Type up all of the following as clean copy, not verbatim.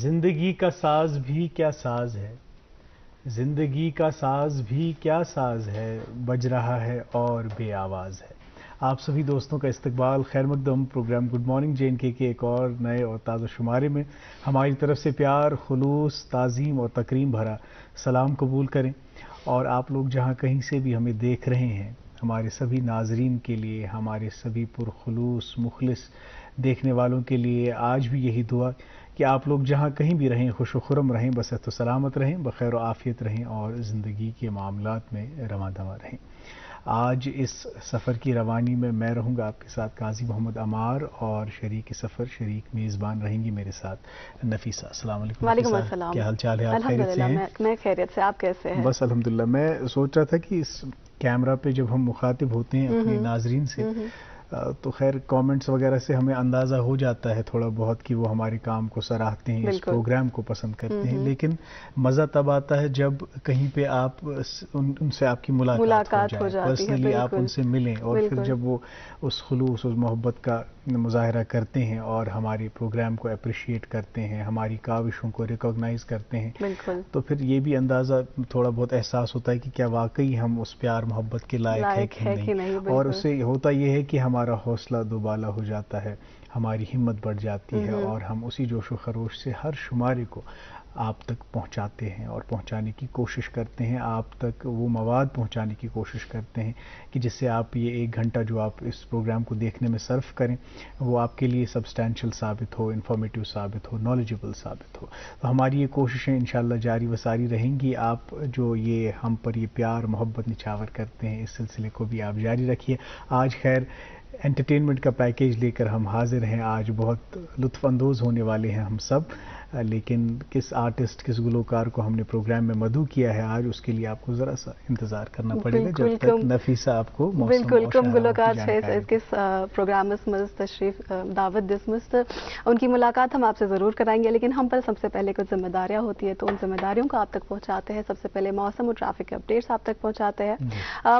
زندگی کا ساز بھی کیا ساز ہے، زندگی کا ساز بھی کیا ساز ہے، بج رہا ہے اور بے آواز ہے۔ آپ سبھی دوستوں کا استقبال، خیر مقدم programme good morning J N کے ایک اور نئے اور تازہ شمارے میں ہماری طرف سے پیار، خلوص، تعظیم اور تکریم بھرا سلام قبول کریں۔ اور آپ لوگ جہاں کہیں سے بھی ہمیں دیکھ رہے ہیں، ہمارے سبھی ناظرین کے لیے، ہمارے سبھی پرخلوص مخلص دیکھنے والوں کے لیے آج بھی یہی دعا کہ آپ لوگ جہاں کہیں بھی رہیں خوش و خرم رہیں، بصحت و سلامت رہیں، بخیر و عافیت رہیں اور زندگی کے معاملات میں رواں دواں رہیں۔ آج اس سفر کی روانی میں رہوں گا آپ کے ساتھ قاضی محمد عمار، اور شریک سفر، شریک میزبان رہیں گی میرے ساتھ نفیسہ۔ السلام علیکم۔ وعلیکم السلام، کیا حال چال ہے؟ آپ خیریت سے ہیں؟ میں خیریت سے، آپ کیسے ہیں؟ بس الحمدللہ۔ میں سوچ رہا تھا کہ اس کیمرہ پہ جب ہم مخاطب ہوتے ہیں اپنے ناظرین سے تو خیر کامنٹس وغیرہ سے ہمیں اندازہ ہو جاتا ہے تھوڑا بہت کہ وہ ہمارے کام کو سراہتے ہیں، اس پروگرام کو پسند کرتے ہیں، لیکن مزہ تب آتا ہے جب کہیں پہ آپ ان سے آپ کی ملاقات ہو جائے، پرسنلی آپ ان سے ملیں، اور پھر جب وہ اس خلوص اس محبت کا مظاہرہ کرتے ہیں اور ہمارے پروگرام کو اپریشیٹ کرتے ہیں، ہماری کاوشوں کو ریکگنائز کرتے ہیں، تو پھر یہ بھی اندازہ تھوڑا بہت احساس ہوتا ہے کہ کیا واقعی ہم اس پیار محبت کے لائق ہے کہ نہیں، اور اس سے ہوتا یہ ہے کہ ہمارا حوصلہ دوبالا ہو جاتا ہے، ہماری ہمت بڑھ جاتی ہے، اور ہم اسی جوش و خروش سے ہر شمارے کو آپ تک پہنچاتے ہیں اور پہنچانے کی کوشش کرتے ہیں، آپ تک وہ مواد پہنچانے کی کوشش کرتے ہیں کہ جس سے آپ یہ 1 گھنٹہ جو آپ اس پروگرام کو دیکھنے میں صرف کریں وہ آپ کے لیے سبسٹینشل ثابت ہو، انفارمیٹیو ثابت ہو، نالجبل ثابت ہو۔ تو ہماری یہ کوششیں انشاءاللہ جاری و ساری رہیں گی۔ آپ جو یہ ہم پر یہ پیار محبت نچھاور کرتے ہیں، اس سلسلے کو بھی آپ جاری رکھیے۔ آج خیر انٹرٹینمنٹ کا پیکیج لے کر ہم حاضر ہیں، آج بہت لطف اندوز ہونے والے ہیں ہم سب، لیکن کس آرٹسٹ، کس گلوکار کو ہم نے پروگرام میں مدعو کیا ہے آج، اس کے لیے آپ کو ذرا سا انتظار کرنا پڑے گا جب تک نفیسہ آپ کو موسم بالکل کم گلوکار کس پروگرام میں تشریف دعوت دسمست، ان کی ملاقات ہم آپ سے ضرور کرائیں گے، لیکن ہم پر سب سے پہلے کچھ ذمہ داریاں ہوتی ہیں، تو ان ذمہ داریوں کو آپ تک پہنچاتے ہیں۔ سب سے پہلے موسم اور ٹریفک اپڈیٹس آپ تک پہنچاتے ہیں۔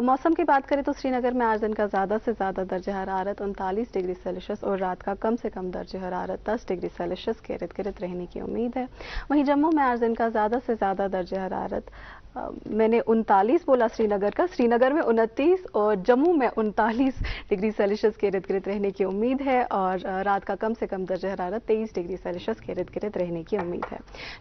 موسم کی بات کریں تو سری نگر میں آج دن کا زیادہ سے زیادہ درجہ حرارت 39 ڈگری سیلسیس اور رات کا کم سے کم درجہ حرارت 10 ڈگری سیلسیس کے ارد گرد رہنے کی امید ہے۔ وہیں جموں میں آج دن کا زیادہ سے زیادہ درجہ حرارت میں نے 39 بولا سری نگر میں 29 اور جموں میں 39 ڈگری سیلسیس کے ارد گرد رہنے کی امید ہے، اور رات کا کم سے کم درجہ حرارت 23 ڈگری سیلسیس کے ارد گرد رہنے کی امید ہے۔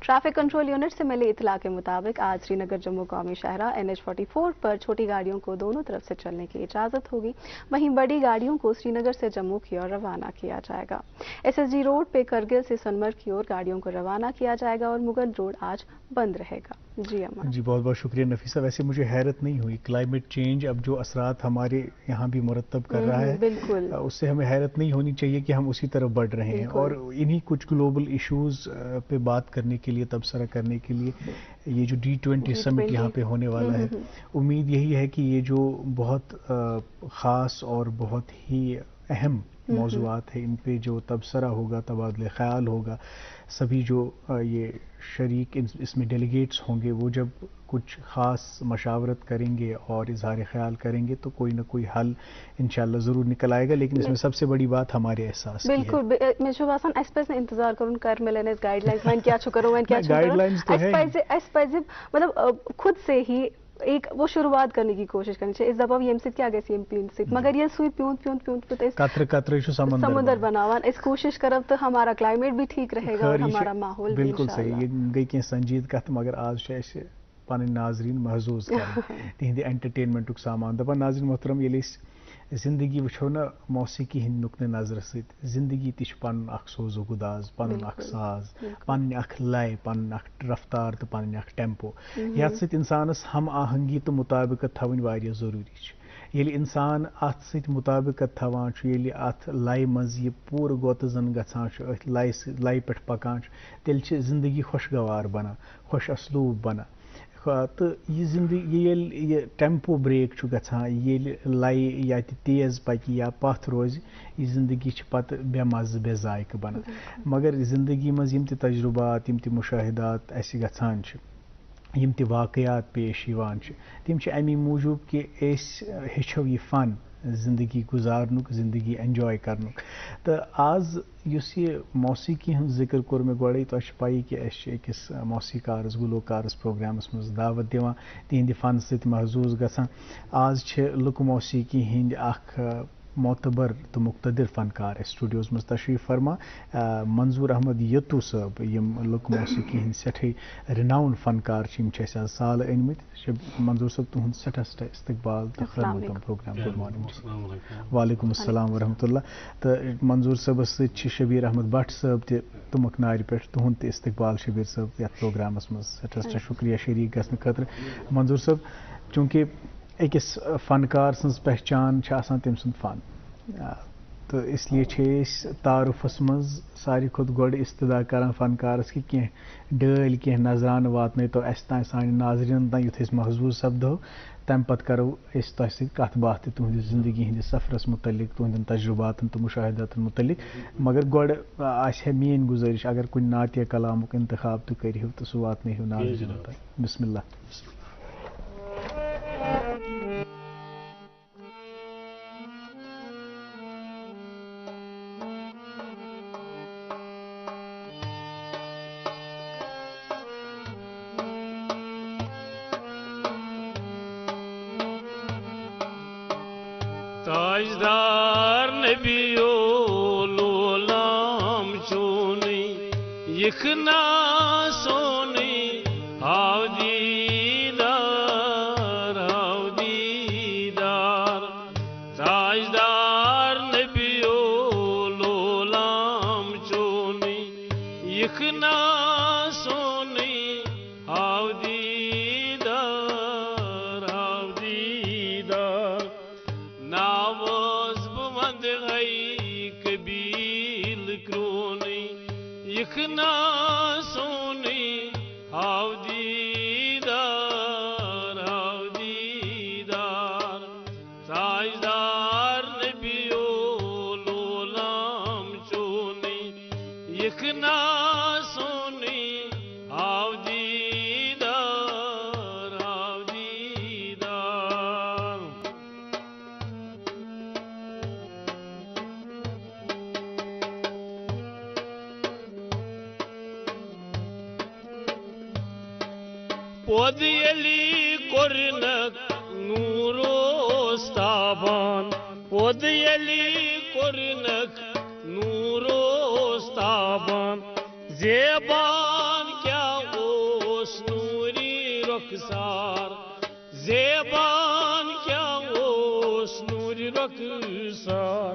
ٹریفک کنٹرول یونٹ سے ملی اطلاع کے مطابق آج سری نگر جموں قومی شاہراہ NH-44 پر چھوٹی گاڑیوں کو دونوں طرف سے چلنے کی اجازت ہوگی، وہیں بڑی گاڑیوں کو سری نگر سے جموں کی اور روانہ کیا جائے گا۔ SSG روڈ پہ کرگل سے سنمرگ کی اور گاڑیوں کو روانہ کیا جائے گا، اور مغل روڈ آج بند رہے گا۔ جی امان جی، بہت بہت شکریہ نفیسہ۔ ویسے مجھے حیرت نہیں ہوئی، کلائمیٹ چینج اب جو اثرات ہمارے یہاں بھی مرتب کر رہا ہے، بالکل اس سے ہمیں حیرت نہیں ہونی چاہیے کہ ہم اسی طرف بڑھ رہے ہیں، اور انہی کچھ گلوبل ایشوز پہ بات کرنے کے لیے، تبصرہ کرنے کے لیے یہ جو G20 سمٹ یہاں پہ ہونے والا ہے، امید یہی ہے کہ یہ جو بہت خاص اور بہت ہی اہم موضوعات ہیں، ان پہ جو تبصرہ ہوگا، تبادلہ خیال ہوگا، سبھی جو یہ شریک اس میں ڈیلیگیٹس ہوں گے، وہ جب کچھ خاص مشاورت کریں گے اور اظہار خیال کریں گے تو کوئی نہ کوئی حل انشاءاللہ ضرور نکل آئے گا، لیکن اس میں سب سے بڑی بات ہمارے احساس کی ہے۔ بالکل میں چھو باسان اس پہ انتظار کروں کر ملن اس گائیڈ لائنز میں کیا چھو کروں میں کیا چھو گائیڈ لائنز تو ہے، اس پہ مطلب خود سے ہی ایک وہ شروعات کرنے کی کوشش کرنی چاہیے۔ اس دفعہ یم سۭتۍ کیا گژھِ یم پیون سۭتۍ، مگر یہ سوئی پیون قطرے قطرے چھُ سمندر بناوان، اس کوشش کرب تو ہمارا کلائمیٹ بھی ٹھیک رہے گا اور ہمارا ماحول بھی بالکل صحیح۔ یہ گئی کینٛہہ سنجیدٕ کتھ، مگر آز چھُ اسہِ پنٕنۍ ناظریٖن محظوظ کرٕنۍ تِہنٛدِ انٹرٹینمنٹُک سامان۔ دپان ناظریٖن محترم، ییٚلہِ أسۍ زندگی وٕچھو نا موسیقی ہٕنٛدِ نقطہٕ نظرٕ سۭتۍ، زندگی تہِ چھُ پنُن اکھ سوز و گداز، پنُن اکھ ساز، پنٕنۍ اکھ لے، پنُن اکھ رفتار تہٕ پنٕنۍ اکھ ٹیمپو، یتھ سۭتۍ انسانس ہم آہنگی تہٕ مطابقت تھاوٕنۍ واریاہ ضروٗری چھِ۔ ییٚلہِ انسان اتھ سۭتۍ مطابقت تھاوان چھُ، ییٚلہِ اتھ لے منٛز یہِ پوٗرٕ گوتہٕ زن گژھان چھُ، أتھۍ لے پٮ۪ٹھ پکان چھُ، تیٚلہِ چھِ زندگی خۄشگوار بنان، خۄش اسلوٗب بنان۔ تہٕ یہِ زندگی ییٚلہِ یہِ ٹیمپو بریک چھُ گژھان، ییٚلہِ لے یا تہِ تیز پکہِ یا پتھ روزِ، یہِ زندگی چھِ پتہٕ بے مزٕ بے ذائقہٕ بنان۔ مگر زندگی منٛز یِم تہِ تجربات، یِم تہِ مشاہدات اسہِ گژھان چھِ، یِم تہِ واقعات پیش یِوان چھِ، تِم چھِ امی موٗجوٗب کہِ أسۍ ہیٚچھو یہِ فن زندگی گزارنک زندگی انجوائے کرنک تو آز یس یہ موسیقی ہن ذکر کور میں گوڑے تو پائی کہ أکس موسیقارس گلوکارس پروگرامس مز دعوت دیوان تہندِ فن سۭتۍ محظوظ گژھان آز چھِ لُکہٕ موسیقی ہند اخ معتبر تو مقتدر فنکار اسٹوڈیوز مز تشریف فرما منظور احمد یتو صٲب یم لُکہٕ موسیقی ہند سٹھے رناؤنڈ فنکار آز سال أنمٕتۍ منظور صٲب تہند سٹھا استقبال تو خدمتم پروگرام گڈ مارننگ وعلیکم السلام ورحمۃ اللہ تو منظور صٲبس سۭتۍ شبیر احمد بٹ صٲب تہِ تمک نارِ پٮ۪ٹھ تہند تہِ استقبال شبیر صٲب یتھ پروگرامس مز سٹھا شکریہ شریک گژھنہٕ خٲطرٕ منظور صٲب چونکہ أکس فنکار سٕنٛز پہچان چھِ آسان تٔمۍ سُنٛد فن تو اس لیے چھِ أسۍ تعارُفس منٛز ساروی کھۄتہٕ گۄڈٕ استدا کران فنکارس کہ کینٛہہ ڈٲلۍ کینٛہہ نظرانہٕ واتنٲیتو اسہِ تام سانہِ ناظریٖنن تام یُتھ أسۍ محظوظ سپدو تمہِ پتہٕ کرو أسۍ تۄہہِ سۭتۍ کتھ باتھ تہِ تُہنٛدِ زندگی ہٕنٛدِس سفرس متعلق تُہنٛدٮ۪ن تجرباتن تہٕ مشاہداتن متعلق مگر گۄڈٕ آسہِ ہے میٲنۍ گُزٲرِش اگر کُنہِ نعتیہ کلامُک انتخاب تہِ کٔرِہِو تہٕ سُہ واتنٲیہِو ناظریٖنن تام بسم اللہ. تاجدار نبیو لولام چونی یکنا سونی ہاو دیدار تاجدار نبیو لولام چونی یکنا سونی ہاو دیدار ناوز بمند غی قبیل کرونی یکنا سونی ہاو دیدار تاجدار نبیو لولام چونی یکنا سونی ہاو دیدار پودیلی کورنک نوروستابان پودیلی کورنک نوروستابان زیبان کیا اوس نوری رخسار زیبان کیا اوس نوری رخسار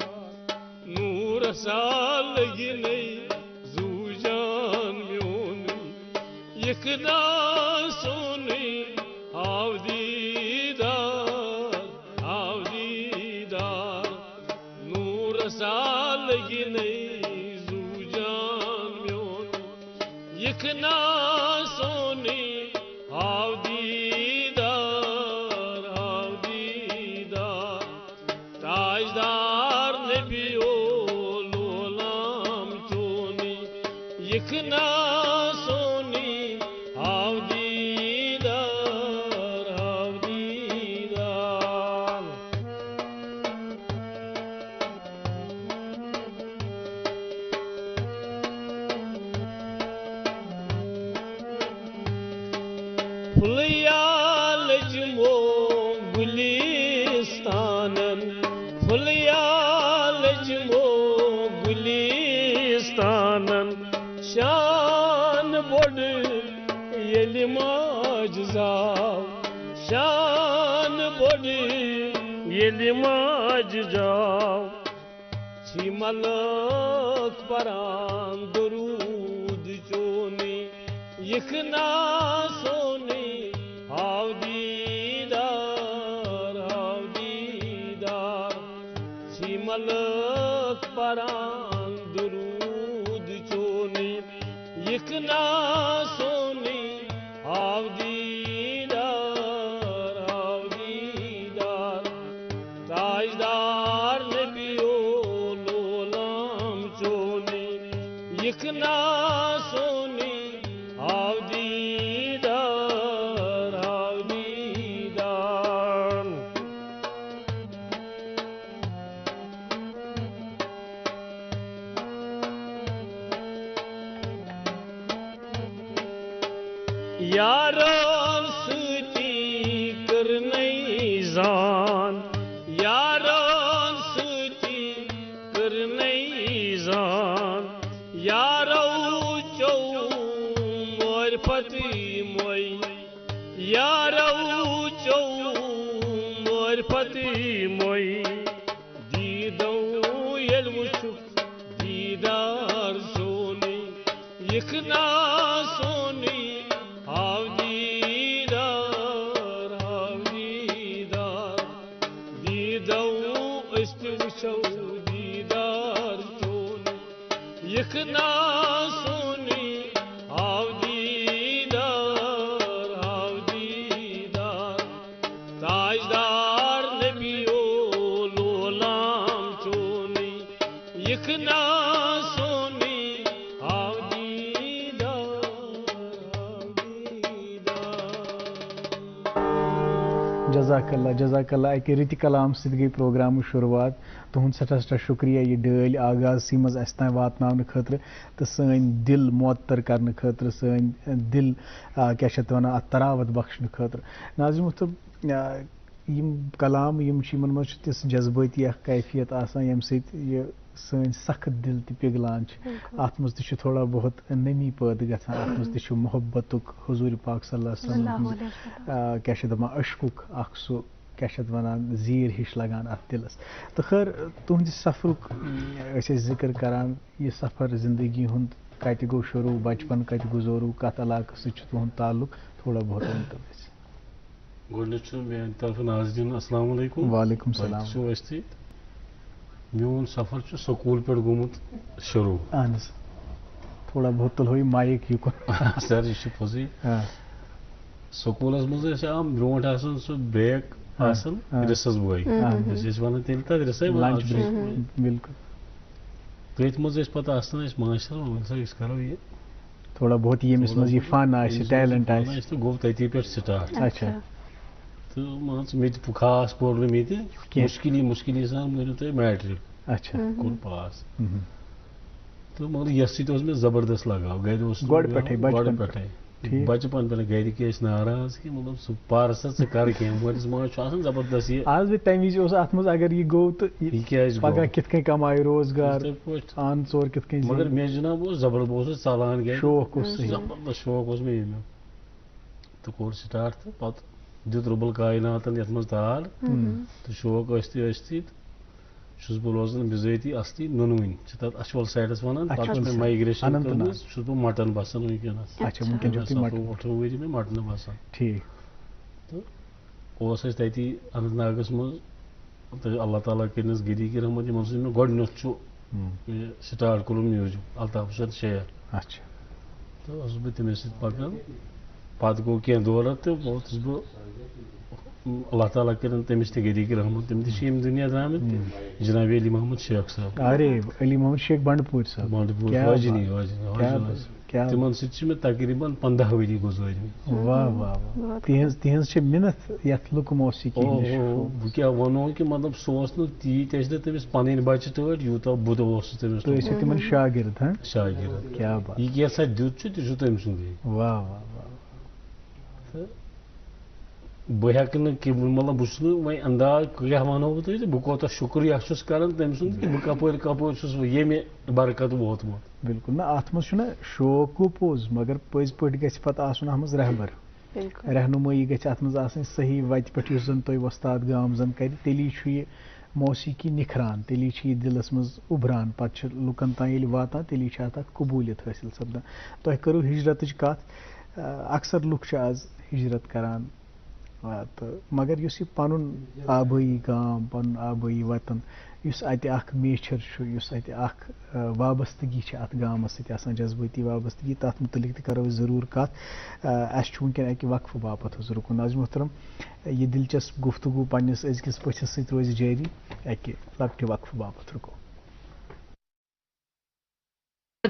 نور سال لگنی زو جان میونی یکنا سونی ہاو دیدار نور سال لگنی زو جان میونی یکنا سونی ہاو دیدار تاجدار نبیو لولام چونی یکنا سونی ہاو دیدار پھلیال جمو گلیستانن پھلیال جمو گلیستانن شان بوڑ یلی ماج زاو شان بوڑ یلی ماج جاو چھی ملک پران درود چونی یکنا سونی ہاو دیدار چھی ملک پران درود چونی یکنا سونی ہاو دیدار تاجدار نبیو لولام چونی یکنا سونی ہاو دیدار یاران سۭتی کٔرنَے زان یاران سۭتی کٔرنَے زان یارو چو معرفتی موئی یارو چو معرفتی موئی دیدو ییٚلہِ وٕچھُکھ دیٖدار سونُے یِکھنا سونُے ہاو دیٖدار دیٖدو أسۍ تہِ وٕچھو دیٖدار چونُے یِکھنا سونُے ہاو دیٖدار تاجدار نبیو لولام چونُے یِکھنا سونُے ہاو جزاک اللہ اکہ رٕتہِ کلام سۭتۍ گٔے پروگرام شروعات تُہُنٛد سٮ۪ٹھاہ سٮ۪ٹھاہ شُکریہ یہِ ڈٲلۍ آغازسٕے منٛز اَسہِ تام واتناونہٕ خٲطرٕ تہٕ سٲنۍ دِل معطر کرنہٕ خٲطرٕ سٲنۍ دِل کیٛاہ چھِ اَتھ وَنان اَتھ تراوت بخشنہٕ خٲطرٕ ناظریٖن محترم یِم کلام یِم چھِ یِمن منٛز چھِ تِژھ جذبٲتی اکھ کیفیت آسان ییٚمہِ سۭتۍ یہِ سٲنۍ سخت دِل تہِ پِگلان چھِ اَتھ منٛز تہِ چھُ تھوڑا بہت نمی پٲدٕ گژھان اَتھ منٛز تہِ چھُ محبتُک حضوٗرِ پاک صلی اللہ علیہ وسلم کیٛاہ چھِ دَپان عشقُک اکھ سُہ کیٛاہ چھِ اَتھ وَنان زیٖر ہِش لگان اَتھ دِلس تہٕ خٲر تُہنٛدِ سفرُک أسۍ ٲسۍ ذِکر کران یہِ سفر زندگی ہُنٛد کتہِ گوٚو شروٗع بچپن کتہِ گُزورُو کتھ علاقس سۭتۍ چھُ تُہُنٛد تعلُق تھوڑا بہت ؤنۍتو اَسہِ گۄڈٕنیتھ چھُ میانہِ طرفہٕ ناظریٖن السلام علیکُم وعلیکُم سلام چھُو أسۍ تہِ میون سفر چھُ سکوٗل پٮ۪ٹھ گوٚمُت شروٗع اہن حظ تھوڑا بہت تُلہو یہِ مایِک یُکُن سر یہِ چھُ پوٚزُے سکوٗلس منٛز ٲسۍ عام برونٛٹھ آسان سُہ بریک آسان رِسس بٲے أسۍ ٲسۍ ونان تیٚلہِ تتھ رِسے بِلکُل تٔتھۍ منٛز ٲسۍ پتہٕ آسان أسۍ ماشٹر وۄنۍ سا أسۍ کرو یہِ تھوڑا بہت ییٚمِس منٛز یہِ فن آسہِ ٹیلنٹ آسہِ تہٕ گوٚو تٔتی پٮ۪ٹھ سٹارٹ اچھا تہٕ مان ژٕ مےٚ تہِ خاص پوٚر نہٕ مےٚ تہِ مُشکِلی سان مٲنِو تُہۍ میٹرِک اچھا کوٚر پاس تہٕ مگر یَتھ سۭتۍ اوس مےٚ زبردست لگاو گرِ اوس گۄڈٕ پٮ۪ٹھے بچپن پٮ۪ٹھ گرِکۍ ٲسۍ ناراض کہِ مطلب ژٕ پر سا ژٕ کر کینٛہہ مٲلِس ماجہِ چھُ آسان زبردست یہِ آز بھی تمہِ وِزِ اوس اتھ منٛز اگر یہِ گوٚو تہٕ یہِ کیازِ پگاہ کِتھ کٔنۍ کمایہِ روزگار یِتھٕے پٲٹھۍ آن ژور کِتھ کٔنۍ مگر مےٚ جناب اوس زبردست بہٕ اوسُس ژلان گرِ شوق اوس زبردست شوق اوس مےٚ ییٚمیُک تہٕ کوٚر سٹارٹ تہٕ پتہٕ دیُت رُبُل کایناتن یتھ منٛز تال تہٕ شوق ٲسۍ تہِ چھُس بہٕ روزان بِذٲتی اصلی نُنوٕنۍ چھِ تتھ اچھول سایڈس ونان پتہٕ چھِ مےٚ مایگریشن کٔرمٕژ چھُس بہٕ مٹن بسان ؤنکیٚنس 18 ؤری مےٚ مٹنہٕ بسان ٹھیٖک تہٕ اوس اسہِ تتی اننت ناگس منٛز تہٕ اللہ تعالیٰ کٔرنس گری کی رحمت یِمن سۭتۍ مےٚ گۄڈٕنیتھ چھُ سٹارٹ کوٚرمُت میوٗزِک الطاف حُسین شیر اچھا تہٕ اوسُس بہٕ تٔمِس سۭتۍ پکان پتہٕ گوٚو کینٛہہ دورہ تہٕ ووتُس بہٕ اللہ تعالیٰ کٔرِن تٔمِس تہِ گری کی رحمت تِم تہِ چھِ ییٚمہِ دُنیا درٛامٕتۍ جناب علی محمد شیخ صٲب علی محمد شیخ بنڈپوٗر صٲب واجنی تِمن سۭتۍ چھِ مےٚ تقریٖباً 15 ؤری گُزٲرمٕتۍ واہ واہ واہ تِہنٛز چھِ مِنت یتھ لُکہٕ موسیٖقی بہٕ کیٛاہ وَنو کہِ مطلب سُہ اوس نہٕ تیٖتۍ ٲسۍ نہٕ تٔمِس پنٕنۍ بچہِ ٹٲٹھۍ یوٗتاہ بہٕ تہِ اوسُس تٔمِس تُہۍ ٲسِو تِمن شاگرد شاگرد کیٛاہ بات یہِ کیٛاہ سا دیُت چھُ تہِ چھُ تٔمۍ سُنٛدُے واہ واہ واہ تہٕ بہٕ ہٮ۪کہٕ نہٕ کہِ مطلب بہٕ چھُس نہٕ وۄنۍ انداز کیٛاہ وَنو بہٕ تۄہہِ تہٕ بہٕ کوٗتاہ شُکریہ چھُس کران تٔمۍ سُنٛد کہِ بہٕ کپٲرۍ چھُس ییٚمہِ برکت ووتمُت بِلکُل نہ اتھ منٛز چھُنہ شوق گوٚو پوٚز مگر پٔزۍ پٲٹھۍ گژھِ پتہٕ آسُن اتھ منٛز رہبر رہنُمٲیی گژھِ اتھ منٛز آسٕنۍ صحیح وتہِ پٮ۪ٹھ یُس زن تۄہہِ وۄستاد گامزن کرِ تیٚلی چھُ یہِ موسیٖقی نِکھران تیٚلی چھِ یہِ دِلس منٛز اُبران پتہٕ چھِ لُکن تام ییٚلہِ واتان تیٚلی چھِ اتھ اکھ قبوٗلیت حٲصِل سپدان تۄہہِ کٔرٕو ہجرتٕچ کتھ اکثر لُکھ چھِ آز ہجرت کران تہٕ مگر یُس یہِ پنُن آبٲیی گام پنُن آبٲیی وطن یُس اتہِ اکھ میچھر چھُ یُس اتہِ اکھ وابستگی چھِ اتھ گامس سۭتۍ آسان جذبٲتی وابستگی تتھ متعلق تہِ کرو أسۍ ضروٗر کتھ اسہِ چھُ وٕنکیٚن اکہِ وقفہٕ باپتھ حظ رُکُن ناظریٖن محترم یہِ دلچسپ گفتگوٗ پننِس أزکِس پٔژھِس سۭتۍ روزِ جٲری اکہِ لۄکٹہِ وقفہٕ باپتھ رُکو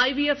IVF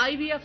IVF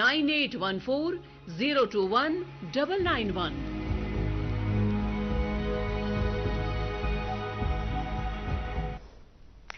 9814 021 991।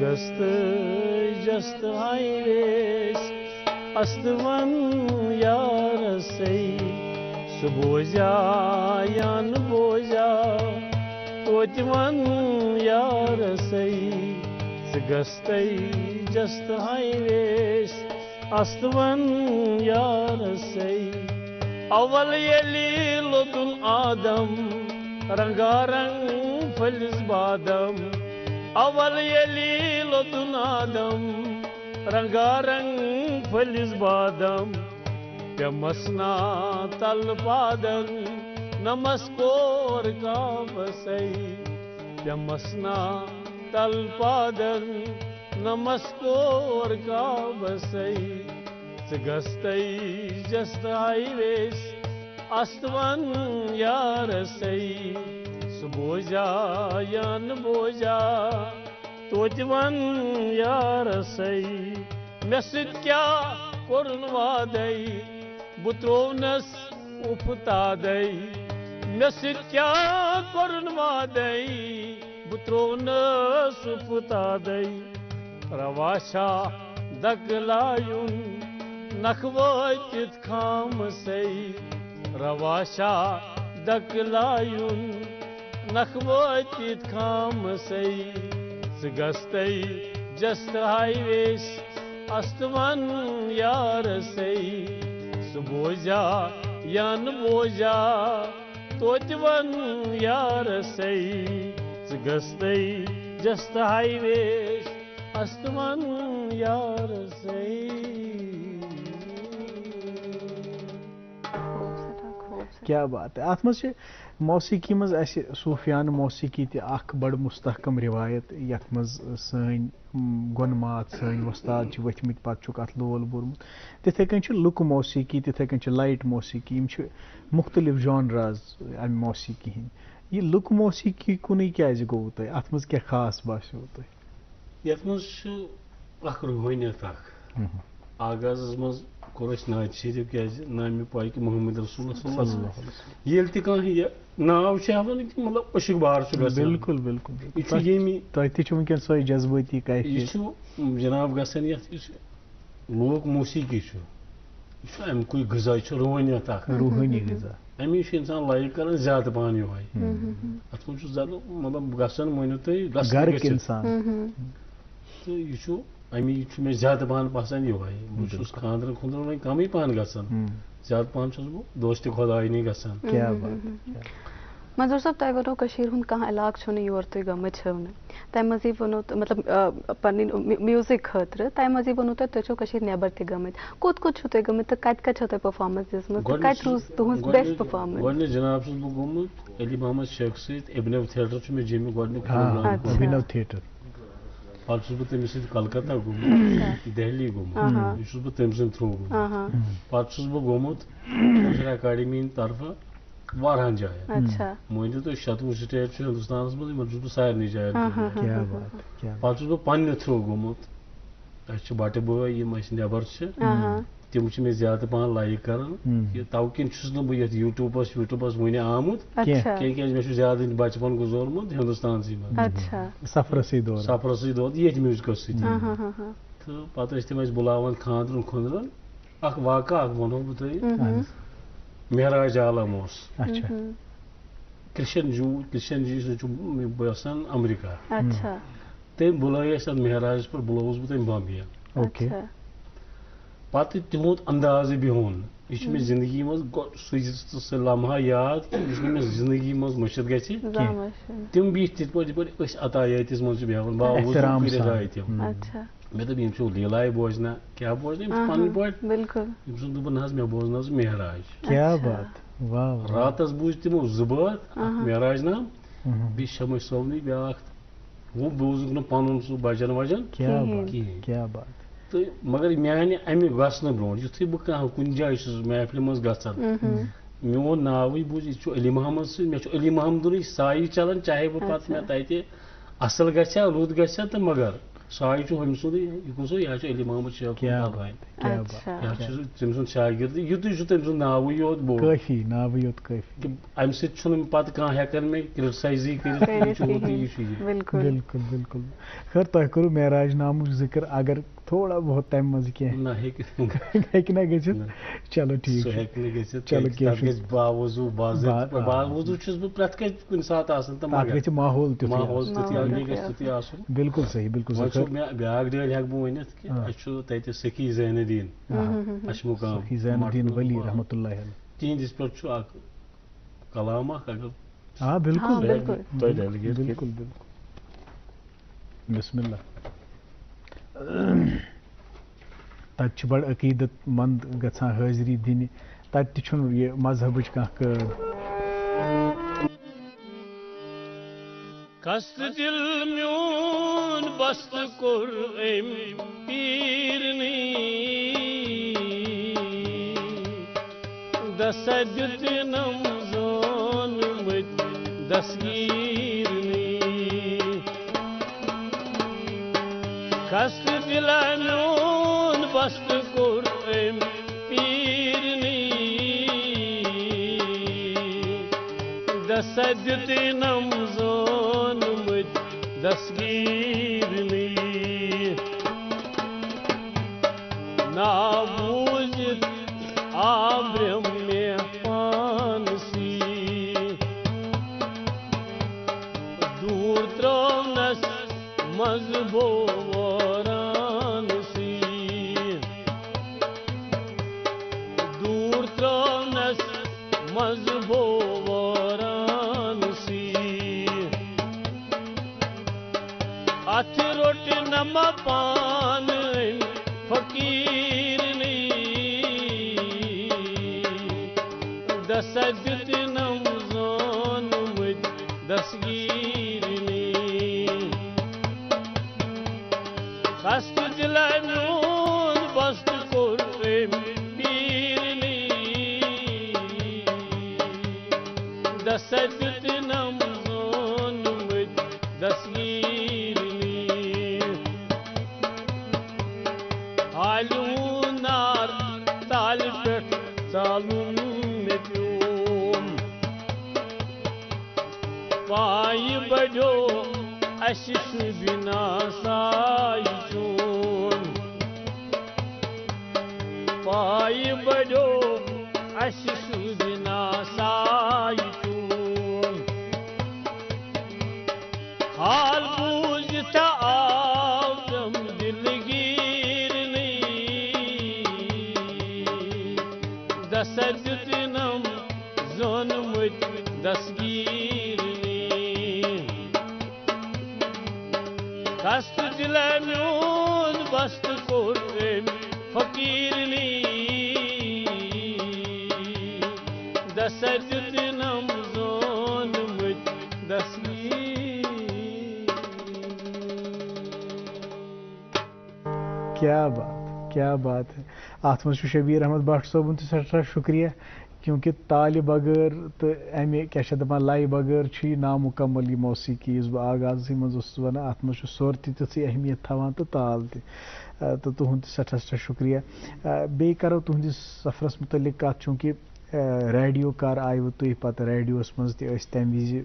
gast just highways astvan yar say suboja yan boja totvan yar say gast just highways astvan yar say awal yeli lodun adam rangarang feliz badam awal yeli lodun adam rangarang feliz badam pyamasna talpadan namaskor ka basai pyamasna talpadan namaskor ka basai gastai just highways astvan yar say suboja yan boja totvan yar say mesit kya korun vadai butrovnas uptadai mesit kya korun vadai butrovnas uptadai ravasha daglayun nakhvatit kham say ravasha daglayun nakhvatit kham say gastai just highways astvan yar say suboja yan boja totvan yar say gastai just highways astvan yar say کیا بات ہے ات مز موسیقی مز صوفیان موسیقی تہ اخ بڑ مستحکم روایت یت مز سن گون مات سن وستاد چھ وتھمت پتہ چھک ات لول بورمت تتھے کن چھ لک موسیقی تتھے کن چھ لائٹ موسیقی یم چھ مختلف جانراز ام موسیقی ہند یہ لک موسیقی کنے کیازِ گوٚو تۄہہِ ات مز کیا خاص باسیو تۄہہِ یتھ مز چھ اخ روحانیت اخ آغازس مز کور اس نعت شریف کیازِ نامہِ پاک محمد رسول صلی اللہ علیہ وسلم ییٚلہِ تہِ کانٛہہ یہِ ناو چھُ ہاوان مطلب عشق بار چھُ گژھان بالکل بالکل یہِ چھُ ییٚمہِ تۄہہِ تہِ چھُ وٕنکٮ۪ن سۄے جذبٲتی یہِ کیفیت چھُ جناب گژھان یتھ یُس لوک موسیقی چھُ یہِ چھُ امہِ کُے غذا یہِ چھُ روحانیت اکھ روحٲنی غذا امی چھُ انسان لایک کران زیادٕ پہن یِہوے اتھ منٛز چھُ زیادٕ مطلب گژھان مٲنِو تُہۍ گرٕک انسان تہٕ یہِ چھُ امی چھُ مےٚ زیادٕ پہن پسنٛد یِہوے بہٕ چھُس خاندرن خُندرن وۄنۍ کمٕے پہن گژھان زیادٕ پہن چھُس بہٕ دوستہِ خۄداینی گژھان کیا بات منظور صاحب تۄہہِ ووٚنوٕ کٔشیٖر ہُنٛد کانٛہہ علاقہٕ چھُنہٕ یور تُہۍ گٔمٕتۍ چھِو نہٕ تَمہِ مٔزیٖد ووٚنوٕ مطلب پنٕنۍ میوٗزِک خٲطرٕ تَمہِ مٔزیٖد ووٚنوٕ تُہۍ چھِو کٔشیٖرِ نٮ۪بر تہِ گٔمٕتۍ کوٚت کوٚت چھِو تُہۍ گٔمٕتۍ تہٕ کتہِ کتہِ چھو تۄہہِ پٔرفارمنس دِژمٕژ تہٕ کتہِ روٗز تُہنٛز بیسٹ پٔرفارمنس گۄڈٕنیتھ جناب چھُس بہٕ گوٚمُت علی محمد شیخ سۭتۍ ابنو تھیٹر چھُ مےٚ جیٚمہِ گۄڈٕنیُک ابھنو تھیٹر پتہٕ چھُس بہٕ تٔمِس سۭتۍ کلکتہ گوٚمُت دہلی گوٚمُت یہِ چھُس بہٕ تٔمۍ سٕنٛدِ تھروٗ گوٚمُت پتہٕ چھُس بہٕ گوٚمُت کٲشِر اکیڈمی ہٕنٛدِ طرفہٕ واریاہن جاین مٲنِو تُہۍ شتوُہ سٹیٹ چھُ ہندوستانس منٛز یِمن چھُس بہٕ سارنٕے جاین پتہٕ چھُس بہٕ پننہِ تھروٗ گوٚمُت اسہِ چھِ بٹہٕ بٲے یِم اسہِ نٮ۪بر چھِ تِم چھِ مےٚ زیادٕ پہن لایک کران توٕ کِنۍ چھُس نہٕ بہٕ یتھ یوٗٹیوٗبس وُنہِ آمُت کیازِ مےٚ چھُ زیادٕ بچپن گُزورمُت ہندوستانسٕے منٛز سفرسٕے دور ییٚتھۍ میوٗزکس سۭتی تہٕ پتہٕ ٲسۍ تِم اَسہِ بُلاوان خاندرن خُندرن اکھ واقعہ اکھ ونہو بہٕ تۄہہِ مہراج عالم اوس کرشن جی سُہ چھُ باسان امریکہ تٔمۍ بُلٲے اَسہِ تتھ مہراجس پٮ۪ٹھ بُلووُس بہٕ تٔمۍ بامبے پتہٕ تِہُنٛد اندازٕ بِہُن یہِ چھُ مےٚ زندگی منٛز سُہ لمحہ یاد یُس نہٕ مےٚ زندگی منٛز مٔشِد گژھِ تِم بِہِتھ تِتھ پٲٹھۍ یِتھ پٲٹھۍ أسۍ عطایتِس منٛز چھِ بیٚہوان باوجوٗد کٔرِتھ آیہِ تِم مےٚ دوٚپ یِم چھِو لیلایہِ بوزنا کیٛاہ بوزنا یِم چھِ پنٕنۍ پٲٹھۍ یِم چھُنہٕ دوٚپُن نہ حظ مےٚ بوزنٲو ژٕ مہراج راتس بوٗزۍ تِمو 2 بٲتھ اکھ مہراج نام بیٚیہِ شمس صٲبنٕے بیٛاکھ وۄنۍ بوٗزُکھ نہٕ پنُن سُہ بجن وجن کِہیٖنۍ تہٕ مگر میانہِ امہِ گژھنہٕ برونٛٹھ یُتھُے بہٕ کانٛہہ کُنہِ جایہِ چھُس محفلہِ منٛز گژھان میون ناوٕے بوٗز یہِ چھُ علی محمد سۭتۍ مےٚ چھُ علی محمدُنٕے سایہِ چلان چاہے بہٕ پتہٕ مےٚ تتہِ اصل گژھِ ہا رُت گژھِ ہا تہٕ مگر سائی ہم سند یہ علی محمد شیخ تم سند شاگرد یتھ تم سند ناوی یوت بوڑ کافی ناوی یوت کافی امہ سن پتہ کھانا ہیکن میں کرٹسائزی بالکل بالکل بالکل خیر تہ کرو معراج نامک ذکر اگر تھوڑا بہت تمہ مز کی ہیکہ نہ گژھت چلو ٹھیک چلو باوضو باوضو چھس بہ پرٮ۪تھ کُنہِ ساتہٕ آسان تہٕ مگر ماحول تیُتھُے آسُن بالکل صحیح بالکل وۄنۍ چھُ مےٚ بیٛاکھ ڈیٹ ہٮ۪کہٕ بہٕ ؤنِتھ کہِ اَسہِ چھُ تَتہِ سخی زین الدیٖن اشمُقام زین الدین ولی رحمۃ اللہ علیہ تِہنٛدِس پٮ۪ٹھ چھُ اکھ کلام اکھ اگر بالکل بالکل تۄہہِ ڈیلیگیٹ بالکل بالکل بسم اللہ تتہِ چھُ بڑٕ عقیدت مند گژھان حٲضری دِنہِ تتہِ تہِ چھُنہٕ یہِ مذہبٕچ کانٛہہ کٲم قصد دل میون بست کور ام پیرنی دس دتنم زونمت دسگیرنی قصد دل میون بست کور ام پیرنی دس دتنم دسگیرنی نابوزت آبرم میں پانسی دور ترونس مذبو ورانسی دور ترونس مذبو اتھ روٹ نم پان فقیرنی دس دتنم زونمت دسگیرنی قصد دل میون بست کور ام پیرنی دس دتنم زونمت دسگیرنی نار تال پٮ۪ٹھ ژالُن مےٚ پیوم پایہِ بڑیو اَسہِ شوٗبِنا سایہِ چون پایہِ بڑیو اَسہِ شوٗبِنا سایہِ چون حال بوٗزِتھ آو تِم دس دتنم زونمت دسگیرنی قصد دل میون بست کور ام فقیرنی دس دتنم زونمت دسگیرنی کیا بات ہے ات مز شبیر احمد بٹ صٲبُن تہِ سٮ۪ٹھاہ شُکریہ کیونکہ تالہِ بغٲر تہٕ امہِ کیٛاہ چھِ دپان لایہِ بغٲر چھُ یہِ نامُکمل یہِ موسیٖقی یُس بہٕ آغازسٕے منٛز اوسُس وَنان اتھ منٛز چھُ سُر تہِ تِژھٕے اہمیت تھاوان تہٕ تال تہِ تہٕ تُہُنٛد تہِ سٮ۪ٹھاہ شُکریہ بیٚیہِ کرو تُہنٛدِس سفرس متعلق کتھ چوٗنٛکہِ ریڈیو کر آیوٕ تُہۍ پتہٕ ریڈیوس منٛز تہِ ٲسۍ تمہِ وِزِ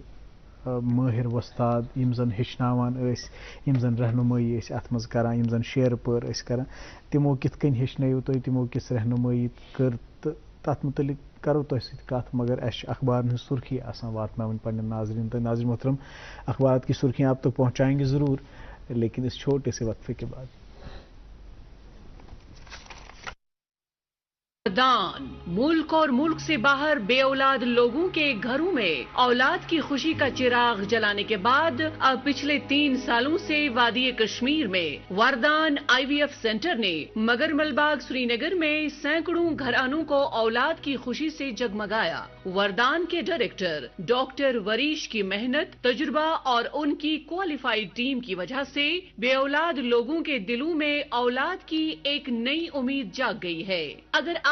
مٲہر وۄستاد یِم زن ہیٚچھناوان ٲسۍ یِم زن رہنُمٲیی ٲسۍ اتھ منٛز کران یِم زن شیرٕ پٲر ٲسۍ کران تِمو کِتھ کٔنۍ ہیٚچھنٲیِو تُہۍ تِمو کِژھ رہنُمٲیی کٔر تہٕ تتھ متعلق کرو تۄہہِ سۭتۍ کتھ مگر اسہِ چھِ اخبارن ہٕنٛز سُرخی آسان واتناوٕنۍ پننٮ۪ن ناظریٖن تہٕ ناظریٖن محترم اخبارات کی سرخیاں آپ تک پہنچائیں گے ضرور لیکن اس چھوٹے سے وقفے کے بعد دان ملک اور ملک سے باہر بے اولاد لوگوں کے گھروں میں اولاد کی خوشی کا چراغ جلانے کے بعد اب پچھلے 3 سالوں سے وادی کشمیر میں وردان IVF سینٹر نے مگر ملباغ سری نگر میں سینکڑوں گھرانوں کو اولاد کی خوشی سے جگمگایا. وردان کے ڈائریکٹر ڈاکٹر وریش کی محنت، تجربہ اور ان کی کوالیفائڈ ٹیم کی وجہ سے بے اولاد لوگوں کے دلوں میں اولاد کی ایک نئی امید جاگ گئی ہے. اگر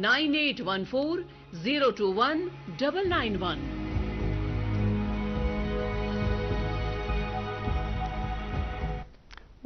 9814-021-991।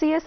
CS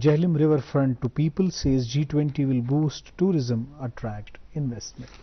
Jhelum river front to people, says G20 will boost tourism, attract investment.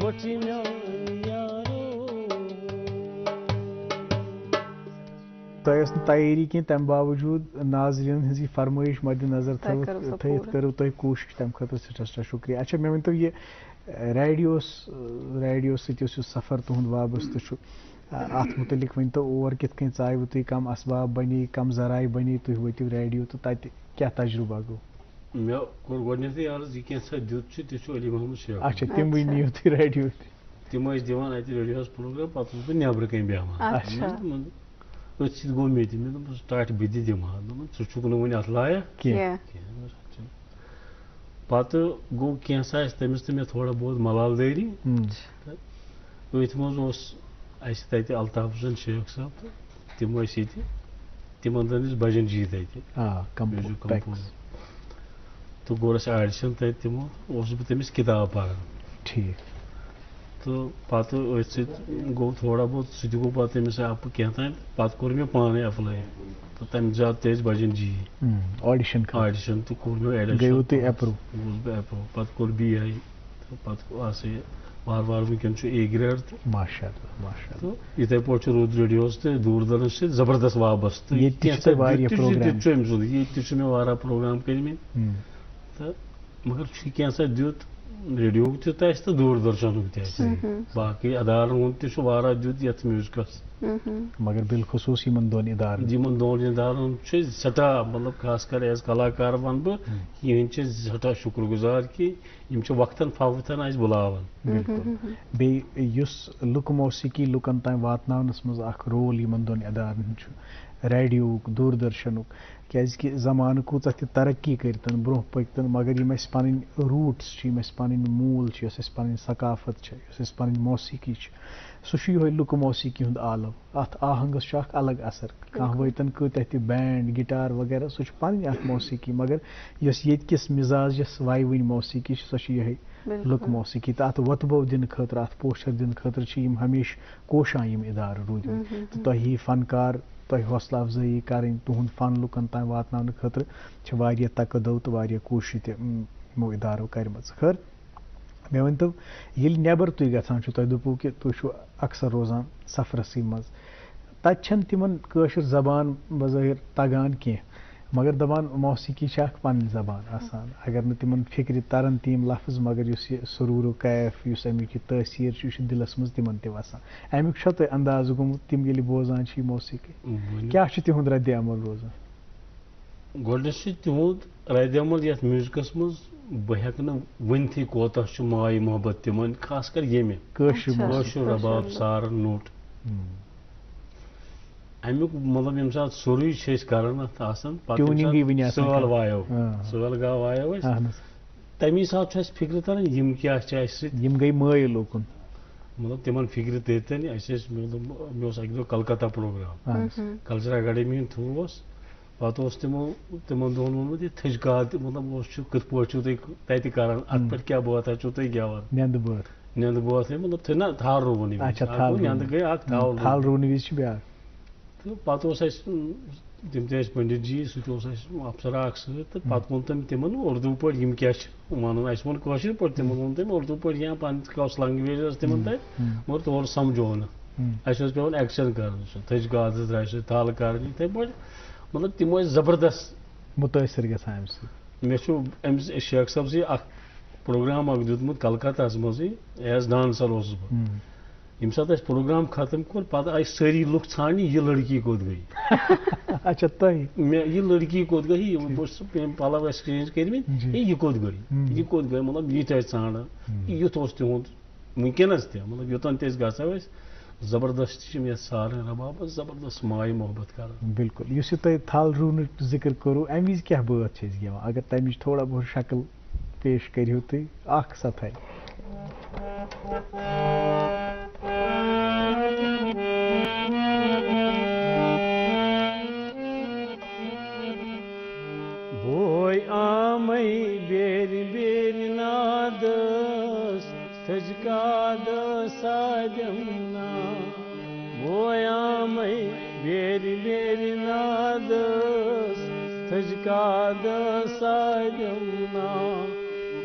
مٹھی میان یارو تۄہہِ ٲس نہٕ تیٲری کینٛہہ تَمہِ باوجوٗد ناظریٖن ہٕنٛز یہِ فرمٲیش مدِ نظر تھٲوِتھ کٔرٕو تۄہہِ کوٗشِش تَمہِ خٲطرٕ سٮ۪ٹھاہ شُکریہ. اچھا مےٚ ؤنۍتو یہِ ریڈیو سۭتۍ یُس یہِ سفر تُہُنٛد وابستہٕ چھُ اَتھ مُتعلِق ؤنۍتو اور کِتھ کٔنۍ ژایوٕ تُہۍ کَم اسباب بنے کَم ذرایع بنے تُہۍ وٲتِو ریڈیو تہٕ تَتہِ کیٛاہ تجرُبہ گوٚو؟ مےٚ کوٚر گۄڈٕنٮ۪تھٕے عرض یہِ کینٛژھا دیُت چھُ تہِ چھُ علی محمد شیخ. اچھا تِموٕے نِیِو تُہۍ ریڈیو تہِ؟ تِم ٲسۍ دِوان اَتہِ ریڈیوَس پروگرام پَتہٕ اوسُس بہٕ نٮ۪برٕ کَنۍ بیٚہوان. أتھۍ سۭتۍ گوٚو مےٚ تہِ مےٚ دوٚپ ٹاٹہِ بہٕ تہِ دِمہٕ ہا دوٚپُن ژٕ چھُکھ نہٕ وُنہِ اَتھ لایق کینٛہہ. پَتہٕ گوٚو کینٛژھا اَسہِ تٔمِس تہٕ مےٚ تھوڑا بہت ملال دٲری تہٕ أتھۍ منٛز اوس اَسہِ تَتہِ الطاف حسین شیخ صٲب تہٕ تِم ٲسۍ ییٚتہِ تِمن زن ٲسۍ بجن جی تَتہِ تہٕ کوٚر اَسہِ آڈِشن تَتہِ تِمو اوسُس بہٕ تٔمِس کِتاب پران. ٹھیٖک. تہٕ پَتہٕ أتھۍ سۭتۍ گوٚو تھوڑا بہت سُہ تہِ گوٚو پَتہٕ تٔمِس اَپہٕ کینٛہہ تام پَتہٕ کوٚر مےٚ پانے ایپلاے تہٕ تَمہِ زیادٕ تہِ ٲسۍ بجن جی آڈِشن تہِ کوٚر مےٚ ایڈِشن گوٚوُس بہٕ ایپروٗ پَتہٕ کوٚر بی آی تہٕ پَتہٕ ہسا یہِ وارٕ وارٕ وٕنکٮ۪ن چھُ اے گریڈ تہٕ تہٕ یِتھٕے پٲٹھۍ چھُ روٗد ریڈیوَس تہٕ دوٗردرشن سۭتۍ زبردست وابستہٕ ییٚتہِ چھُ أمۍ سُنٛد ییٚتہِ تہِ چھُ مےٚ واریاہ پروگرام کٔرمٕتۍ تہٕ مگر چھُ کینٛژھا دیُت ریڈیوُک تہِ آسہِ تہٕ دوٗردرشنُک تہِ آسہِ باقٕے ادارن ہُنٛد تہِ چھُ واریاہ دیُت یتھ میوٗزکس مگر بالخصوٗص یِمن دۄن ادارن چھِ سٮ۪ٹھاہ مطلب خاص کر ایز کلاکار ونہٕ بہٕ یِہٕنٛدۍ چھِ سٮ۪ٹھاہ شُکر گُزار کہِ یِم چھِ وقتن فوقتن اَسہِ بُلاوان. بالکل بیٚیہِ یُس لُکہٕ موسیٖقی لُکن تام واتناونس منٛز اکھ رول یِمن دۄن ادارن ہُنٛد چھُ ریڈیوُک دوٗردرشنُک کیٛازِکہِ زمانہٕ کوٗتاہ تہِ ترقی کٔرتن برونٛہہ پٔکتن مگر یِم اَسہِ پنٕنۍ روٗٹٕس چھِ یِم اَسہِ پنٕنۍ موٗل چھِ یۄس اَسہِ پنٕنۍ ثقافت چھِ یۄس اَسہِ پنٕنۍ موسیٖقی چھِ سُہ چھُ یِہوے لُکہٕ موسیٖقی ہُنٛد عالم. اَتھ آہنگس چھُ اکھ الگ اثر کانٛہہ وٲتن کۭتیاہ تہِ بینڈ گِٹار وغیرہ سُہ چھُ پنٕنۍ اکھ موسیٖقی مگر یۄس ییٚتہِ کِس مِزاجس وایوٕنۍ موسیٖقی چھِ سۄ چھِ یِہے لُکہٕ موسیٖقی تہٕ اتھ وۄتبو دِنہٕ خٲطرٕ اتھ پوچھر دِنہٕ خٲطرٕ چھِ یِم ہمیشہٕ کوشان یِم اِدارٕ روٗدمٕتۍ تہٕ تۄہہِ ہی فنکار تۄہہِ حوصلہٕ افضٲیی کرٕنۍ تُہُنٛد فن لُکن تام واتناونہٕ خٲطرٕ چھِ واریاہ تقدو تہٕ واریاہ کوٗشش تہِ یِمو اِدارو کرِمٕژ. خٲر مےٚ ؤنۍتو ییٚلہِ نٮ۪بر تُہۍ گژھان چھُو تۄہہِ دوٚپوُ کہِ تُہۍ چھُو اکثر روزان سفرسٕے منٛز تتہِ چھنہٕ تِمن کٲشِر زبان بظٲہر تگان کینٛہہ مگر دپان موسیٖقی چھِ اکھ پنٕنۍ زبان آسان اگر نہٕ تِمن فِکرِ ترن تہِ یِم لفظ مگر یُس یہِ سروٗر کیف یُس امیُک یہِ تٲثیٖر چھُ یہِ چھُ دِلس منٛز تِمن تہِ وسان امیُک چھا تۄہہِ اندازٕ گوٚمُت تِم ییٚلہِ بوزان چھِ یہِ موسیٖقی کیٛاہ چھُ تِہُنٛد ردِ عمل روزان؟ گۄڈٕنیتھ چھُ تِہُنٛد ردِ عمل یتھ میوٗزکس منٛز بہٕ ہٮ۪کہٕ نہٕ ؤنتھٕے کوتاہ چھُ ماے محبت تِمن خاص کر ییٚمہِ کٲشُر رباب سارن نوٚٹ امیُک مطلب ییٚمہِ ساتہٕ سورُے چھِ أسۍ کران اتھ آسان پتہٕ سٲل وایو سٲل گاو وایو أسۍ تمی ساتہٕ چھُ اَسہِ فِکرِ تران یِم کیٛاہ چھِ اَسہِ سۭتۍ یِم گٔے مٲیِل اوکُن مطلب تِمن فِکرِ تٔرۍ اَسہِ ٲسۍ مےٚ اوس اَکہِ دۄہ کلکتہ پروگرام کلچر اکیڈمی ہُنٛد تھروٗ اوس پتہٕ اوس تِمن دۄہن ووٚنمُت یہِ تھٔج کاد تہِ مطلب اوس چھُ کِتھ پٲٹھۍ چھُو تُہۍ تتہِ کران اتھ پٮ۪ٹھ کیٛاہ بٲتھا چھُو تُہۍ گٮ۪وان نیٚنٛدٕ بٲتھٕے مطلب تھٔج نا تھل رُوُن نیٚنٛدٕ گٔے اکھ تھل رُونہٕ وِزِ چھِ بیٛاکھ تہٕ پتہٕ اوس اَسہِ تِم تہِ ٲسۍ پنڈت جی سُہ تہِ اوس اَسہِ افسرا اکھ سۭتۍ تہٕ پتہٕ ووٚن تٔمۍ تِمن اردوٗ پٲٹھۍ یِم کیٛاہ چھِ ونان اَسہِ ووٚن کٲشِر پٲٹھۍ تِمن ووٚن تٔمۍ اردوٗ پٲٹھۍ یا پنٕنۍ کۄس لنگویج ٲس تِمن تتہِ مگر تورٕ سمجھو نہٕ اَسہِ اوس پیٚوان ایکشن کرُن سُہ تھٔج کاد حظ درٛاے سُہ تھل کرٕنۍ یِتھٕے پٲٹھۍ مطلب تِم ٲسۍ زبردست مُتٲثر گژھان امہِ سۭتۍ. مےٚ چھُ أمِس شیخ صٲبسٕے اکھ پروگرام اکھ دیُتمُت کلکتہس منٛزٕے ایز ڈانسر اوسُس بہٕ ییٚمہِ ساتہٕ اَسہِ پروگرام ختم کوٚر پتہٕ آیہِ سٲری لُکھ ژھانڈنہِ یہِ لڑکی کوٚت گٔے اچھا تۄہہِ مےٚ یہِ لڑکی کوٚت گٔے بہٕ چھُس پلو اَسہِ چینج کٔرمٕتۍ یہِ کوٚت گٔے مطلب یہِ تہِ ٲسۍ ژھانڈان یُتھ اوس تِہُنٛد وٕنکیٚنس تہِ مطلب یوٚتن تہِ أسۍ گژھو أسۍ زبردست چھِ یِم یتھ سارن ربابس زبردست ماے محبت کران. بالکل یُس یہِ تۄہہِ تھل رُونٕچ ذِکر کوٚروٕ امہِ وِزِ کیٛاہ بٲتھ چھِ أسۍ گٮ۪وان اگر تمِچ تھوڑا بہت شکل پیش کٔرِو تُہۍ اکھ سَتھاے. بوے آمے بیرِ بیرِ نادس تھٔج کاد سادٮ۪م نا بوے آمے بیرِ بیرِ نادس تھٔج کاد سادٮ۪م نا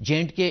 JNK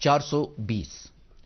420।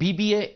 BBA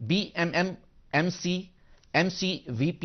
BMM, MC, MCVP,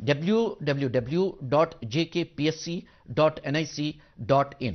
www.jkpsc.nic.in।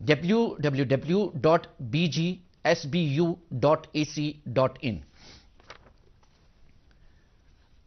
www.bgsbu.ac.in।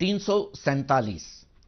347।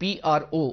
PRO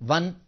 1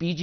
PG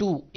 2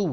2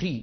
3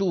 2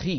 3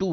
2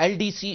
LDC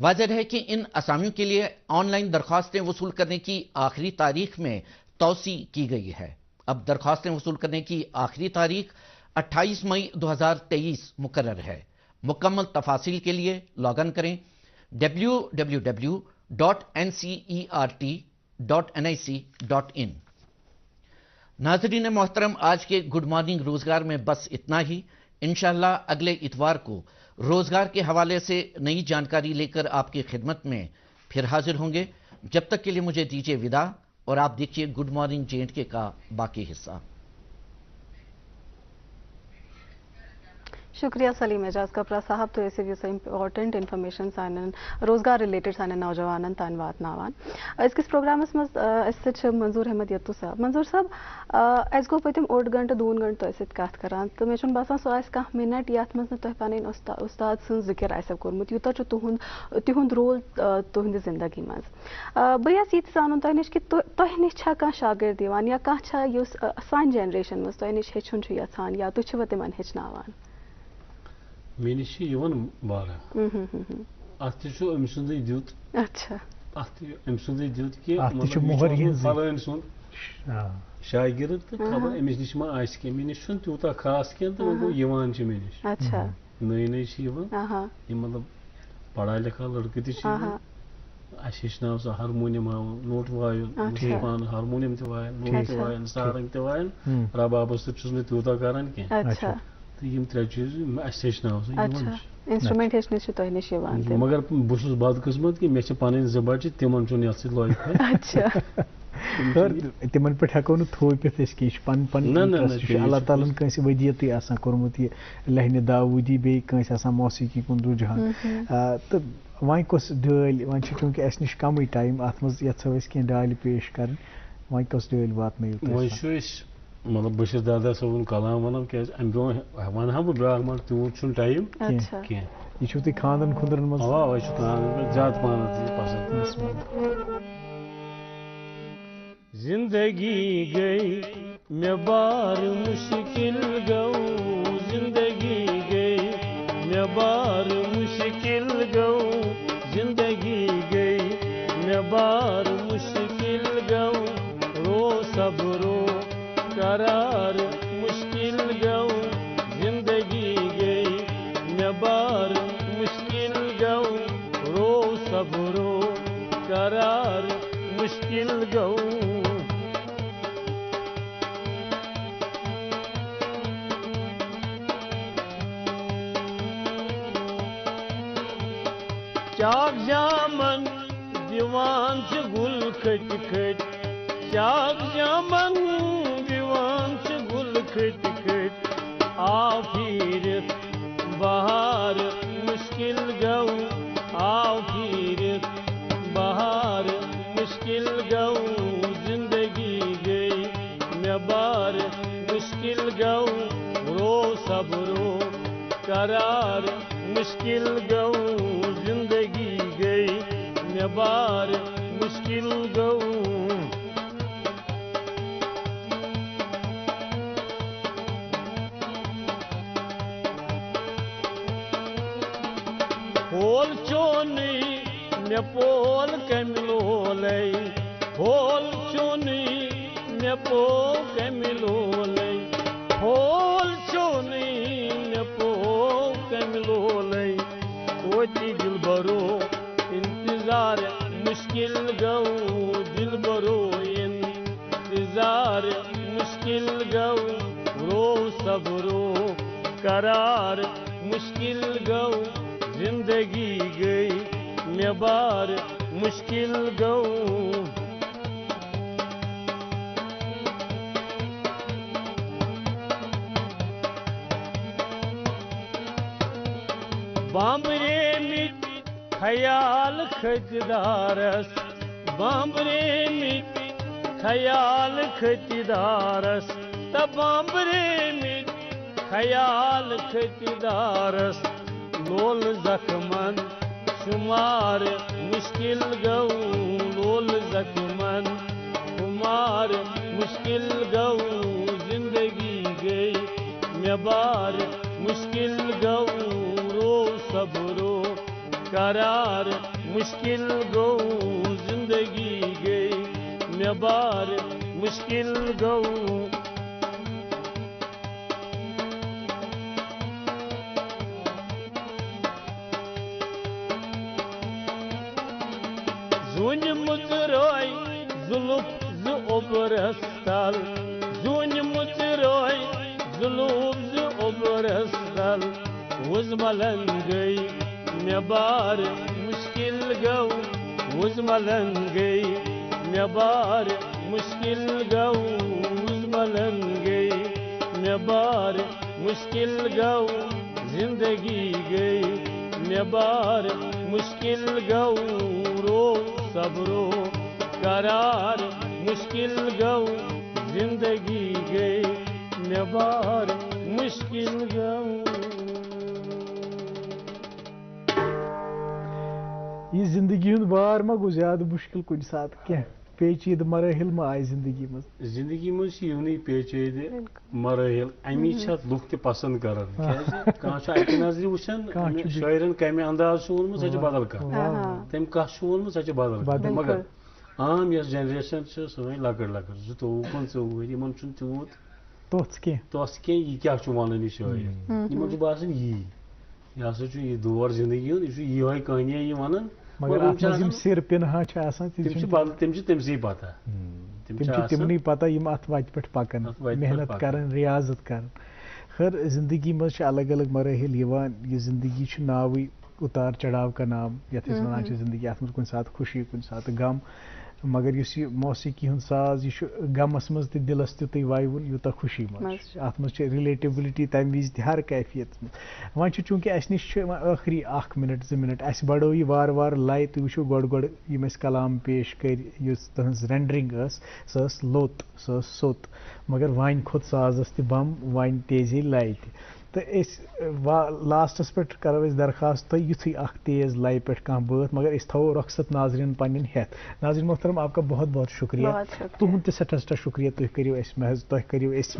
واضح ہے کہ ان اسامیوں کے لیے آن لائن درخواستیں وصول کرنے کی آخری تاریخ میں توسیع کی گئی ہے۔ اب درخواستیں وصول کرنے کی آخری تاریخ 28 مئی 2023 مقرر ہے۔ مکمل تفاصیل کے لیے لاگ ان کریں www.ncert.nic.in۔ ناظرین محترم، آج کے گڈ مارننگ روزگار میں بس اتنا ہی۔ انشاءاللہ اگلے اتوار کو روزگار کے حوالے سے نئی جانکاری لے کر آپ کی خدمت میں پھر حاضر ہوں گے۔ جب تک کے لیے مجھے دیجیے وداع اور آپ دیکھیے گڈ مارننگ JNK کا باقی حصہ۔ شکریہ سلیم اعجاز کپرا صاحب تو ایسے امپارٹنٹ انفارمیشن سان روزگار ریلیٹڈ سان نوجوان تان واتناوان اس پروگرامس مز منظور احمد یتو صاحب۔ منظور صاحب اس گو پتم 8 گھنٹہ 2 گھنٹہ تہ ست کت کران تو مے چھن باسان سو آس کانٛہہ منٹ یتھ مز تہ پنن استاد سن ذکر آسو کورمت یوتاہ چھ تہند رول تہند زندگی مز۔ بہ یس یہ زانن تہ نش کہ تہ نش چھا کانٛہہ شاگرد یوان یا کانٛہہ چھا یس سان جنریشن مز تہ نش ہیچھن چھ یژھان یا تہ چھو تمن ہیچھناوان؟ مےٚ نِش چھِ یِوان واریاہ اَتھ تہِ چھُ أمۍ سُنٛدٕے دیُت اچھا اَتھ تہِ أمۍ سُنٛدٕے دیُت کہِ اَتھ تہِ چھُ مطلب یہِ مۄہر چھُ یِہٕنٛزٕے فلٲنۍ سُنٛد شاگرد تہٕ خبر أمِس نِش ما آسہِ کینٛہہ مےٚ نِش چھُنہٕ تیوٗتاہ خاص کینٛہہ تہٕ وۄنۍ گوٚو یِوان چھِ مےٚ نِش اچھا نٔے نٔے چھِ یِوان یِم مطلب پڑھا لکھا لڑکہٕ تہِ چھِ یِوان اَسہِ ہیٚچھناو سُہ ہارمونیم ہاوُن نوٚٹ وایُن بہٕ چھُس پانہٕ ہارمونیم تہِ وایان نوٚٹ تہِ وایان سارنٛگ تہِ وایان ربابس سۭتۍ چھُس نہٕ تیوٗتاہ کران کینٛہہ تہٕ یِم 3 چیٖز اَسہِ ہیٚچھناو سُہ یِوان چھِ انسٹرومنٹ ہیچھنے سے تہ نش مگر بہٕ چھُس بدقٕسمت کہِ مےٚ چھِ پنٕنۍ 2 بچہِ تِمن چھُنہٕ یتھ سۭتۍ لٲگِتھ خٲر تمن پٮ۪ٹھ ہٮ۪کو نہٕ تھوپِتھ أسۍ کینٛہہ یہِ چھُ پنُن اللہ تعالیٰ ہن کٲنٛسہِ ؤدیتٕے آسان کوٚرمُت یہِ لہنہِ داوٗدی بیٚیہِ کٲنٛسہِ آسان موسیٖقی کُن رُجحان تہٕ وۄنۍ کۄس ڈٲلۍ وۄنۍ چھِ چوٗنٛکہِ اَسہِ نِش کمٕے ٹایم اتھ منٛز یژھو أسۍ کینٛہہ ڈالہِ پیش کَرٕنۍ وۄنۍ کۄس ڈٲلۍ واتنٲیِو تُہۍ؟ وۄنۍ چھُ أسۍ مطلب بہٕ چھُس دادا صٲبُن کلام ونان کیٛازِ امہِ برونٛہہ ونہٕ ہا بہٕ بیٛاکھ مگر تیوٗت چھُنہٕ ٹایم کینٛہہ یہِ چھُو تُہۍ خاندرن خُندرن منٛز اوا أسۍ چھِ خاندرن پٮ۪ٹھ زیادٕ پہنتھ یہِ پسنٛد زندگی گئی مے بار مشکل گو زندگی گئی مے بار مشکل گو زندگی گئی مے بار مشکل گو رو صبرو قرار مشکل گو زندگی گئی مے بار مشکل گو رو صبرو قرار مشکل گو چاک جامن دیوان چھ گل کھٹ کھٹ چاک جامن دیوان چھ گل کھٹ کھٹ آ پھیرت بہار مشکل گو آ پھیرت بہار مشکل گو زندگی گئی مے بار مشکل گو رو صبرو قرار مشکل گو زندگی گئی مے بار مشکل گو پول چونی مے پول کمہِ لولے پول چونی مے پول کمہِ لولے پول چونی مے پول کمہِ لولے توتہِ دل برو انتظار مشکل گو دل برو انتظار مشکل گو رو صبرو قرار مشکل گو زندگی گئی مے بار مشکل گو بامبرے مٹ خیال کھتدارس بامبرے مٹ خیال کھتدارس تہ بامبرے مٹ خیال کھتدارس لول زخمن شمار مشکل گو لول زخمن شمار مشکل گو زندگی گئی مے بار مشکل گو رو صبرو قرار مشکل گو زندگی گئی مے بار مشکل گو زون متروی زلوف ز اوبرستال زون متروی زلوف ز اوبرستال وزملن گئی مے بار مشکل گو وزملن گئی مے بار مشکل گو وزملن گئی مے بار مشکل گو زندگی گئی مے بار مشکل گو رو صبرو قرار مشکل گو زندگی گئی مے بار مشکل گو. یہ زندگی ہند بار ما گو زیادہ مشکل کن سات کیا پیچیدہ مراحل ما آئی زندگی مز زندگی مز یونی پیچیدہ مراحل امی چھت لوگ تہ پسند کران کان چھ اکہ نظر وچھان شاعرن کمہ انداز چھ وونمت سہ چھ بدل کانٛہہ تم کتھ چھ وونمت سہ چھ بدل کانٛہہ مگر عام یس جنریشن چھ سٲنۍ لۄکٕٹۍ لۄکٕٹۍ 24-25 ؤری یمن چھُنہٕ تیوٗت توٚژھ کینٛہہ یہ کیا چھ ونان یہ شاعر یمن چھُ باسان یی یہ ہسا چھُ یہ دور زندگی ہُنٛد یہ چھُ یِہوے کہانی یہ ونان مگر اتھ منٛز یِم سِر پِنہا چھِ آسان تِم چھِ تٔمسٕے پتہ تِم چھِ تِمنٕے پتہ یِم اتھ وتہِ پٮ۪ٹھ پکان محنت کران ریاضت کران. خیر زندگی منٛز چھِ الگ الگ مراحل یِوان یہ زندگی چھُ ناوٕے اتار چڑھاو کا نام یتھ أسۍ ونان چھِ زندگی اتھ منٛز کُنہِ ساتہٕ خوشی کُنہِ ساتہٕ غم مگر یُس یہ موسیقی ہُنٛد ساز یہ چھُ غمس منٛز تہِ دلس تیُتُے ووُن یوٗتاہ خوشی منٛز اتھ منٛز چھِ رِلیٹِبلٹی تمہِ وِزِ تہِ ہر کیفیتس منٛز. وۄنۍ چھُ چوٗنٛکہِ اسہِ نِش چھُ وۄنۍ ٲخری 1 مِنٹ 2 مِنٹ اسہِ بڑٲو یہِ وارٕ وارٕ لے تُہۍ وٕچھِو گۄڈٕ یِم اسہِ کلام پیش کٔرۍ یُس تٕہٕنٛز رینڈرِنٛگ ٲس سۄ ٲس لوٚت سۄ ٲس سوٚت مگر وۄنۍ کھوٚت سازس تہِ بم وۄنۍ تیزے لے تہِ تہٕ أسۍ لاسٹس پٮ۪ٹھ کرو أسۍ درخواست تۄہہِ یُتھُے اکھ تیز لے پٮ۪ٹھ کانٛہہ بٲتھ مگر أسۍ تھاوو رۄخصت ناظریٖن پنٕنٮ۪ن ہٮ۪تھ. ناظریٖن محترم آپ کا بہت بہت شکریہ تُہُنٛد تہِ سٮ۪ٹھاہ شکریہ تُہۍ کٔرِو أسۍ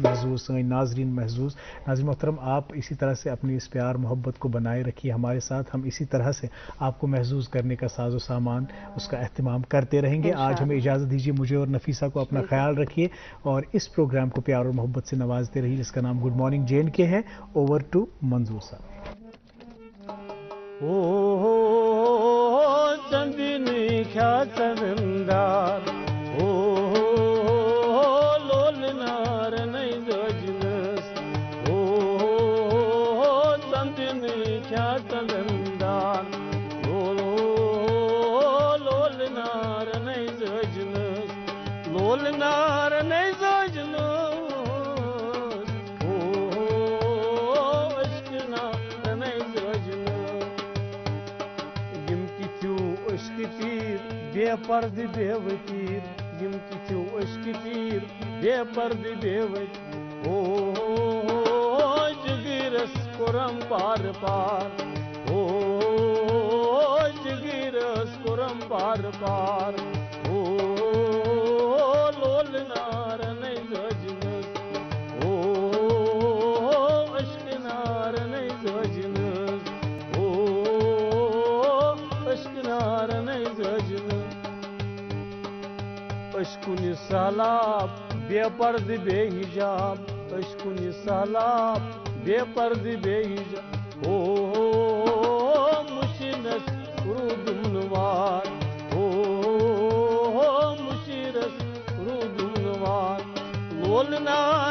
محظوظ سٲنۍ ناظریٖن محظوظ. ناظریٖن محترم آپ اسی طرح سے اپنے اس پیار محبت کو بنائے رکھیے ہمارے ساتھ ہم اسی طرح سے آپ کو محظوظ کرنے کا ساز و سامان اس کا اہتمام کرتے رہیں گے. آج ہمیں اجازت دیجیے مجھے اور نفیسہ کو اپنا خیال رکھیے اور اس پروگرام کو پیار اور محبت سے نوازتے رہیے جس کا نام گڈ مارننگ JNK ہے. اوور ٹو منظور صاحب. چندنی کیا چندار لول نار نہیں دجنس چندنی کیا چندار لول نار نہیں دجنس لول نار نہیں دجنس بے پردٕ بے وتیٖر یِم تہِ چھِو اشکہِ تیٖر بے پردٕ بے وتیٖر جگیٖرس کوٚرم پار پار جگیٖرس کوٚرم پار پار لول نار نَے زٲجنس اشکہِ نار نَے زٲجنس اشکہِ نار نَے زٲجنس اشکُنہِ سہلاب بے پردٕ بے حجاب اشکُنہِ سہلاب بے پردٕ بے حجاب مُشیٖرس روٗدُم نہٕ وار مُشیٖرس روٗدُم نہٕ وار لول نار